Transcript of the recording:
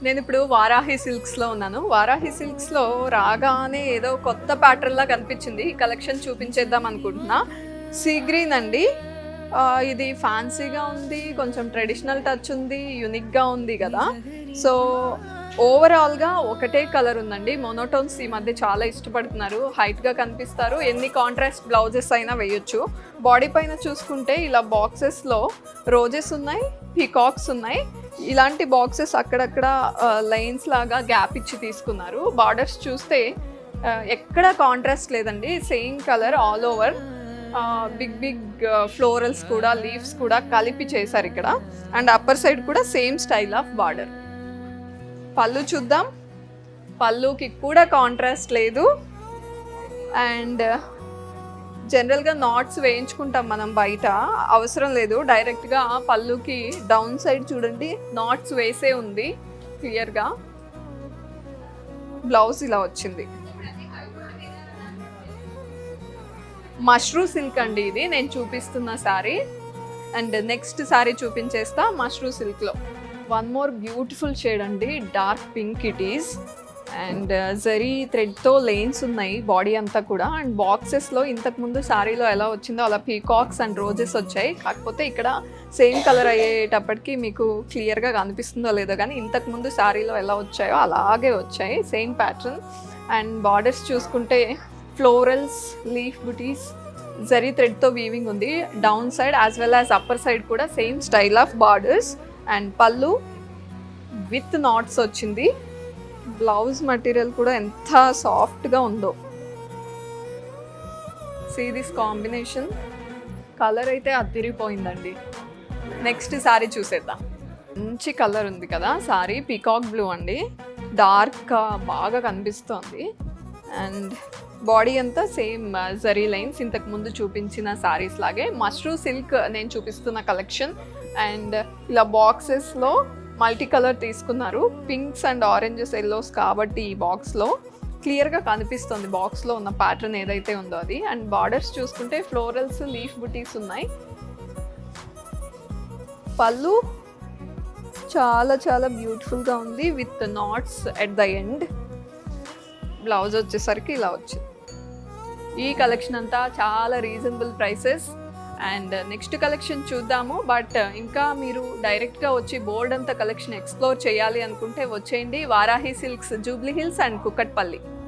నేను ఇప్పుడు వారాహి సిల్క్స్లో ఉన్నాను. వారాహి సిల్క్స్లో రాగానే ఏదో కొత్త ప్యాటర్న్లా కనిపించింది. ఈ కలెక్షన్ చూపించేద్దాం అనుకుంటున్నా. సీ గ్రీన్ అండి. ఇది ఫ్యాన్సీగా ఉంది, కొంచెం ట్రెడిషనల్ టచ్ ఉంది, యూనిక్గా ఉంది కదా. సో ఓవరాల్గా ఒకటే కలర్ ఉందండి. మోనోటోన్స్ ఈ మధ్య చాలా ఇష్టపడుతున్నారు, హైట్గా కనిపిస్తారు, ఎన్ని కాంట్రాస్ట్ బ్లౌజెస్ అయినా వేయొచ్చు. బాడీ పైన చూసుకుంటే ఇలా బాక్సెస్లో రోజెస్ ఉన్నాయి, పీకాక్స్ ఉన్నాయి. ఇలాంటి బాక్సెస్ అక్కడక్కడ లైన్స్ లాగా గ్యాప్ ఇచ్చి తీసుకున్నారు. బార్డర్స్ చూస్తే ఎక్కడ కాంట్రాస్ట్ లేదండి, same colour all over. Big big florals కూడా, లీవ్స్ కూడా కలిపి చేశారు ఇక్కడ. అండ్ అప్పర్ సైడ్ కూడా same style of border. Pallu చూద్దాం. పళ్ళుకి కూడా కాంట్రాస్ట్ లేదు. అండ్ జనరల్గా నాట్స్ వేయించుకుంటాం మనం బయట, అవసరం లేదు. డైరెక్ట్గా పళ్ళుకి డౌన్ సైడ్ చూడండి నాట్స్ వేసే ఉంది క్లియర్గా. బ్లౌజ్ ఇలా వచ్చింది. మష్రూ సిల్క్ అండి ఇది నేను చూపిస్తున్న శారీ. అండ్ నెక్స్ట్ శారీ చూపించేస్తా మష్రూ సిల్క్లో. వన్ మోర్ బ్యూటిఫుల్ షేడ్ అండి, dark pink it is. And zari థ్రెడ్తో లేన్స్ ఉన్నాయి బాడీ అంతా కూడా. అండ్ బాక్సెస్లో ఇంతకుముందు శారీలో ఎలా వచ్చిందో అలా పీకాక్స్ అండ్ రోజెస్ వచ్చాయి. కాకపోతే ఇక్కడ సేమ్ కలర్ అయ్యేటప్పటికి మీకు క్లియర్గా కనిపిస్తుందో లేదో కానీ ఇంతకుముందు శారీలో ఎలా వచ్చాయో అలాగే వచ్చాయి, సేమ్ ప్యాటర్న్. అండ్ బార్డర్స్ చూసుకుంటే ఫ్లోరల్స్, లీఫ్ బుటీస్, జరీ థ్రెడ్తో వీవింగ్ ఉంది. Down side as well as upper side కూడా same style of borders. And పళ్ళు విత్ నాట్స్ వచ్చింది. బ్లౌజ్ మెటీరియల్ కూడా ఎంత సాఫ్ట్గా ఉందో. సీ దిస్ కాంబినేషన్, కలర్ అయితే అదిరిపోయిందండి. నెక్స్ట్ శారీ చూసేద్దాం. మంచి కలర్ ఉంది కదా శారీ, పీకాక్ బ్లూ అండి, డార్క్ బాగా కనిపిస్తోంది. అండ్ బాడీ అంతా సేమ్ జరీ లైన్స్, ఇంతకు ముందు చూపించిన శారీస్ లాగే. మష్రూ సిల్క్ నేను చూపిస్తున్న కలెక్షన్. అండ్ ఇలా బాక్సెస్లో మల్టీ కలర్ తీసుకున్నారు, పింక్స్ అండ్ ఆరెంజెస్, ఎల్లోస్ కాబట్టి ఈ బాక్స్లో క్లియర్గా కనిపిస్తుంది బాక్స్లో ఉన్న ప్యాటర్న్ ఏదైతే ఉందో అది. అండ్ బార్డర్స్ చూసుకుంటే ఫ్లోరల్స్, లీఫ్ బుటీస్ ఉన్నాయి. పళ్ళు చాలా చాలా బ్యూటిఫుల్గా ఉంది with knots at the end. Blouse వచ్చేసరికి ఇలా వచ్చింది. ఈ కలెక్షన్ అంతా చాలా reasonable prices. And next collection చూద్దాము. బట్ ఇంకా మీరు డైరెక్ట్గా వచ్చి బోర్డ్ అంతా కలెక్షన్ ఎక్స్ప్లోర్ చేయాలి అనుకుంటే వచ్చేయండి. Varahi silks, Jubilee hills and Kukatpally.